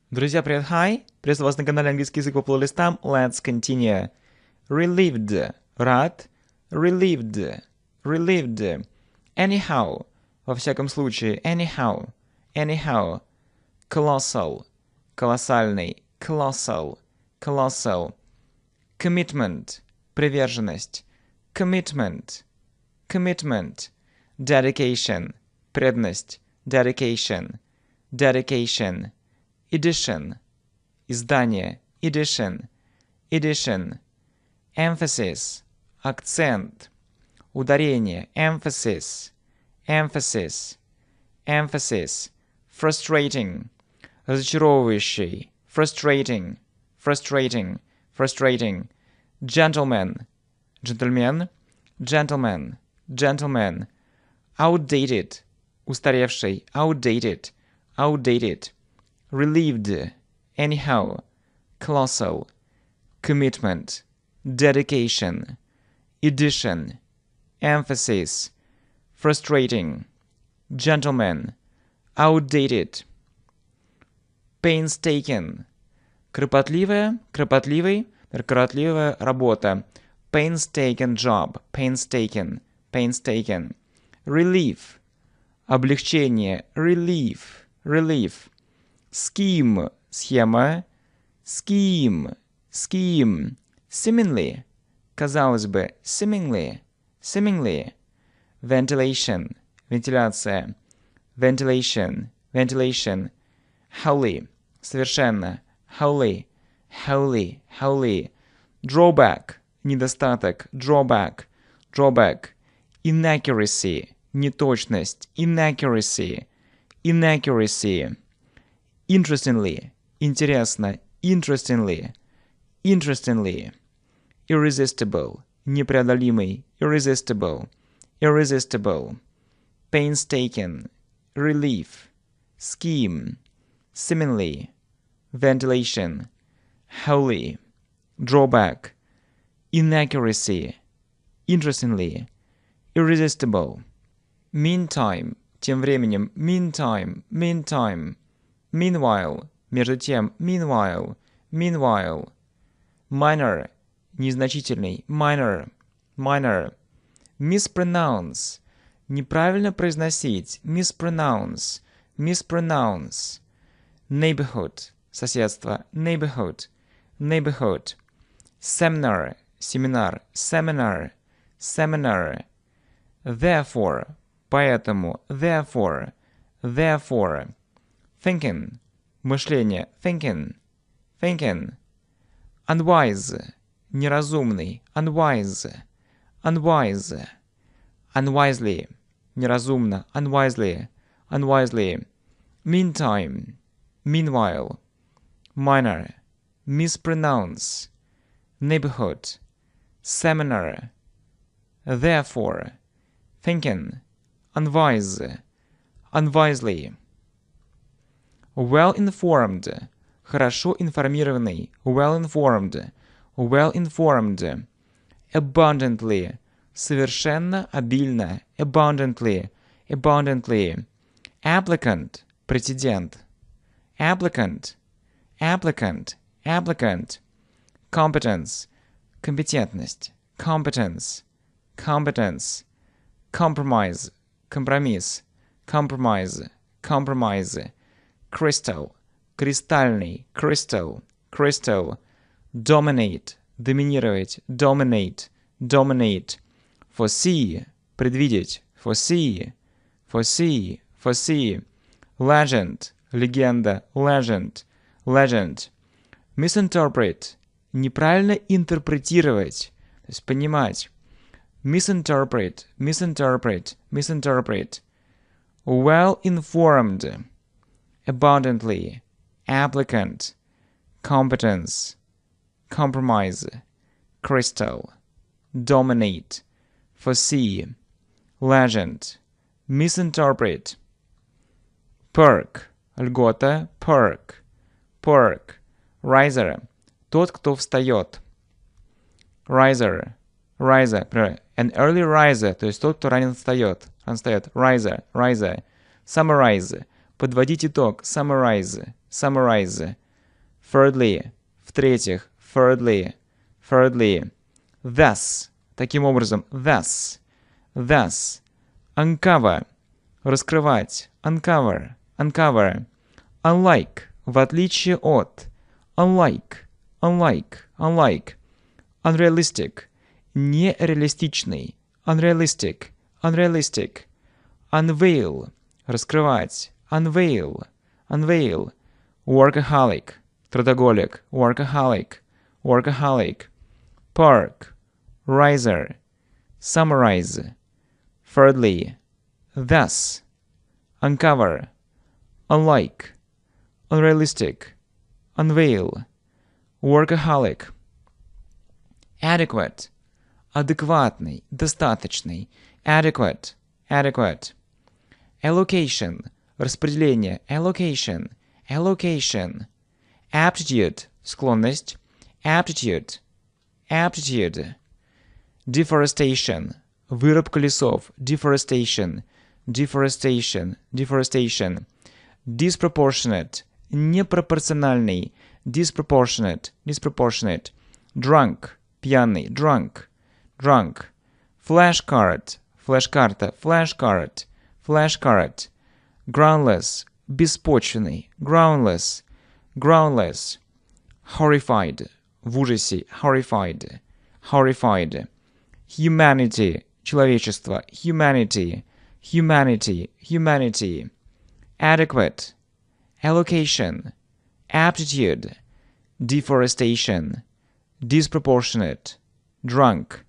Друзья, привет, hi! Приветствую вас на канале Английский язык по плейлистам. Let's continue. Relieved. Рад. Relieved. Relieved. Anyhow. Во всяком случае. Anyhow. Anyhow. Colossal. Колоссальный. Colossal. Colossal. Commitment. Приверженность. Commitment. Commitment. Dedication. Преданность. Dedication. Dedication. Edition. Издание. Edition. Edition. Emphasis. Акцент. Ударение. Emphasis. Emphasis. Emphasis. Frustrating. Разочаровывающий. Frustrating. Frustrating. Frustrating. Gentleman. Джентльмен. Gentleman. Gentleman. Outdated. Устаревший. Outdated. Outdated. Relieved. Anyhow. Colossal. Commitment. Dedication. Edition. Emphasis. Frustrating. Gentleman. Outdated. Painstaking. Кропотливая, кропотливый, кропотливая работа. Painstaking job. Painstaking. Painstaking. Relief. Облегчение. Relief. Relief. Scheme. Схема. Scheme. Scheme. Seemingly. Казалось бы. Seemingly. Seemingly. Ventilation. Вентиляция. Ventilation. Ventilation. Wholly. Совершенно. Wholly. Wholly. Wholly. Drawback. Недостаток. Drawback. Drawback. Inaccuracy. Неточность. Inaccuracy. Inaccuracy. Interestingly. Интересно. Interestingly. Interestingly. Irresistible. Непреодолимый. Irresistible. Irresistible. Painstaking. Relief. Scheme. Seemingly. Ventilation. Wholly. Drawback. Inaccuracy. Interestingly. Irresistible. Meantime. Тем временем. Meantime. Meantime. Meanwhile. Между тем. Meanwhile. Meanwhile. Minor. Незначительный. Minor. Minor. Mispronounce. Неправильно произносить. Mispronounce. Mispronounce. Neighborhood. Соседство. Neighborhood. Neighborhood. Seminar. Семинар. Seminar. Seminar. Therefore. Поэтому. Therefore. Therefore. Thinking. Мышление. Thinking. Thinking. Unwise. Неразумный. Unwise. Unwise. Unwisely. Неразумно. Unwisely. Unwisely. Meantime. Meanwhile. Minor. Mispronounce. Neighborhood. Seminar. Therefore. Thinking. Unwise. Unwisely. Well-informed. Хорошо информированный. Well-informed. Well-informed. Abundantly. Совершенно обильно. Abundantly. Abundantly. Applicant. Претендент. Applicant. Applicant. Applicant. Competence. Компетентность. Competence. Competence. Compromise. Компромисс. Compromise. Compromise. Crystal. Кристальный. Crystal. Crystal. Dominate. Доминировать. Dominate. Dominate. Foresee. Предвидеть. Foresee. Foresee. Foresee. Legend. Легенда. Legend. Legend. Misinterpret. Неправильно интерпретировать. То есть понимать. Misinterpret. Misinterpret. Misinterpret. Well-informed. Abundantly. Applicant. Competence. Compromise. Crystal. Dominate. Foresee. Legend. Misinterpret. Perk. Льгота. Perk. Perk. Riser. Тот, кто встает. Riser. Riser. An early riser. То есть тот, кто ранен встает. Riser. Riser. Summarize. Подводить итог. Summarize. summarize. Thirdly, в-третьих, thirdly. Thus, таким образом, thus. Uncover, раскрывать, uncover. Unlike, в отличие от, unlike. Unrealistic, нереалистичный, unrealistic. Unveil, раскрывать, unveil. Workaholic, трудоголик, workaholic. Park, riser, summarize. Thirdly, thus, uncover, unlike, unrealistic, unveil, workaholic. Adequate, адекватный, достаточный, adequate. Allocation, распределение, allocation. Aptitude, склонность, aptitude. Deforestation, вырубка лесов, deforestation. Disproportionate, непропорциональный, disproportionate. Drunk, пьяный, drunk. Flashcard, флеш-карта, flashcard. Groundless, беспочвенный, groundless. Horrified, в ужасе, horrified. Humanity, человечество, humanity. Adequate, allocation, aptitude, deforestation, disproportionate, drunk,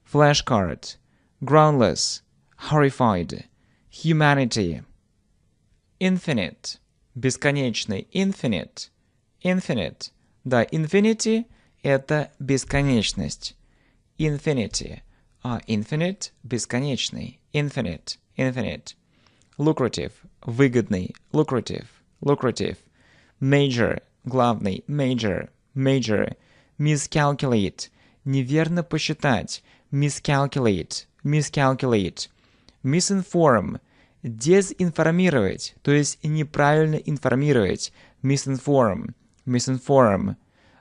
flashcard, groundless, horrified, humanity. Infinite, бесконечный, infinite. Да, infinity — это бесконечность. Infinity, а infinite — бесконечный. Infinite. Lucrative, выгодный, lucrative. Major, главный, major. Miscalculate, неверно посчитать, miscalculate. Misinform, дезинформировать, то есть неправильно информировать, misinform.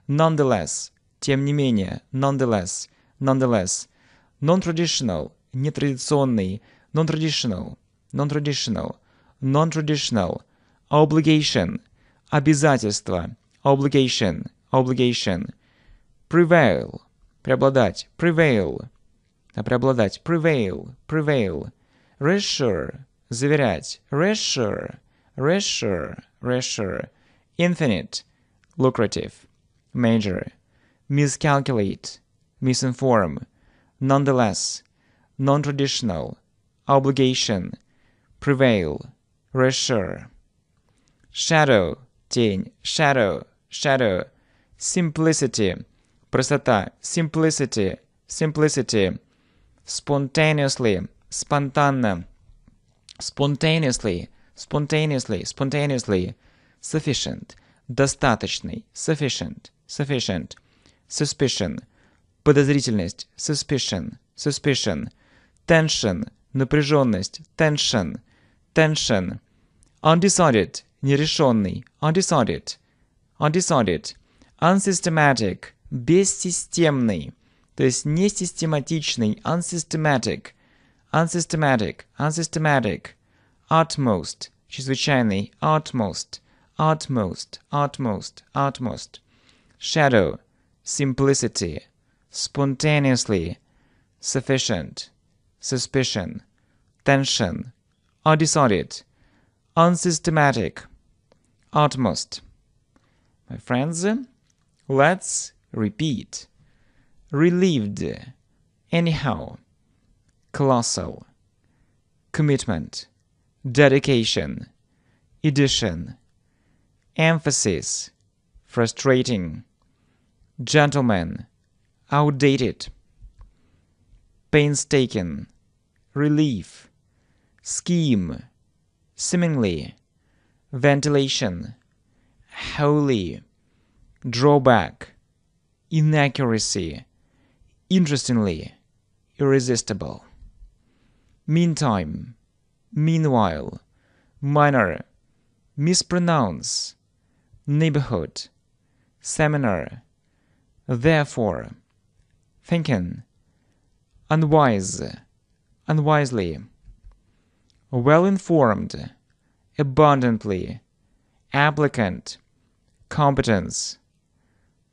Nonetheless, тем не менее, nonetheless. Non-traditional, нетрадиционный, non-traditional. Obligation, обязательство, obligation. Prevail, преобладать, prevail. Reassure, заверять, reassure. Infinite, lucrative, major. Miscalculate, misinform. Nonetheless, non-traditional, obligation, prevail, reassure. Shadow, тень, shadow. Simplicity, простота, simplicity. Spontaneously, спонтанно. Spontaneously. Sufficient, достаточный, sufficient. Suspicion, подозрительность, suspicion. Tension, напряженность, tension. Undecided, нерешенный, undecided. Unsystematic, бессистемный, то есть несистематичный, unsystematic. Utmost, чрезвычайный, utmost. Shadow, simplicity. Spontaneously, sufficient. Suspicion, tension. Undecided, unsystematic. Utmost. My friends, let's repeat. Relieved, anyhow. Colossal, commitment, dedication, edition, emphasis, frustrating, gentleman, outdated, painstaking, relief, scheme, seemingly, ventilation, wholly, drawback, inaccuracy, interestingly, irresistible. Meantime, meanwhile, minor, mispronounce, neighborhood, seminar, therefore, thinking, unwise, unwisely, well-informed, abundantly, applicant, competence,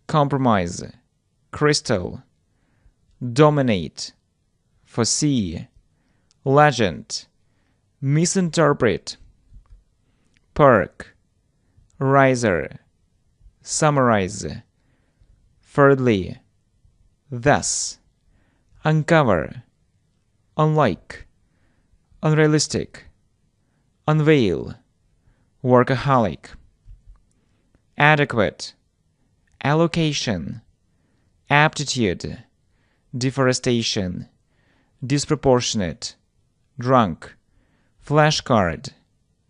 compromise, crystal, dominate, foresee, legend, misinterpret, perk, riser, summarize, thirdly, thus, uncover, unlike, unrealistic, unveil, workaholic, adequate, allocation, aptitude, deforestation, disproportionate, drunk, flashcard,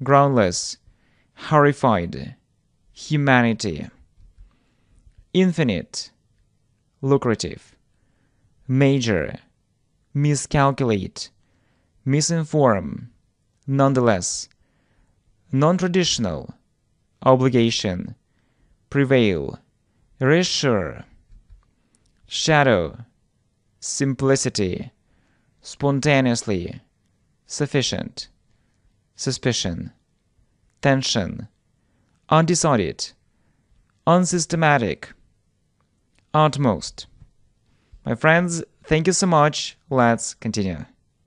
groundless, horrified, humanity, infinite, lucrative, major, miscalculate, misinform, nonetheless, non-traditional, obligation, prevail, reassure, shadow, simplicity, spontaneously, sufficient, suspicion, tension, undecided, unsystematic, utmost. My friends, thank you so much. Let's continue.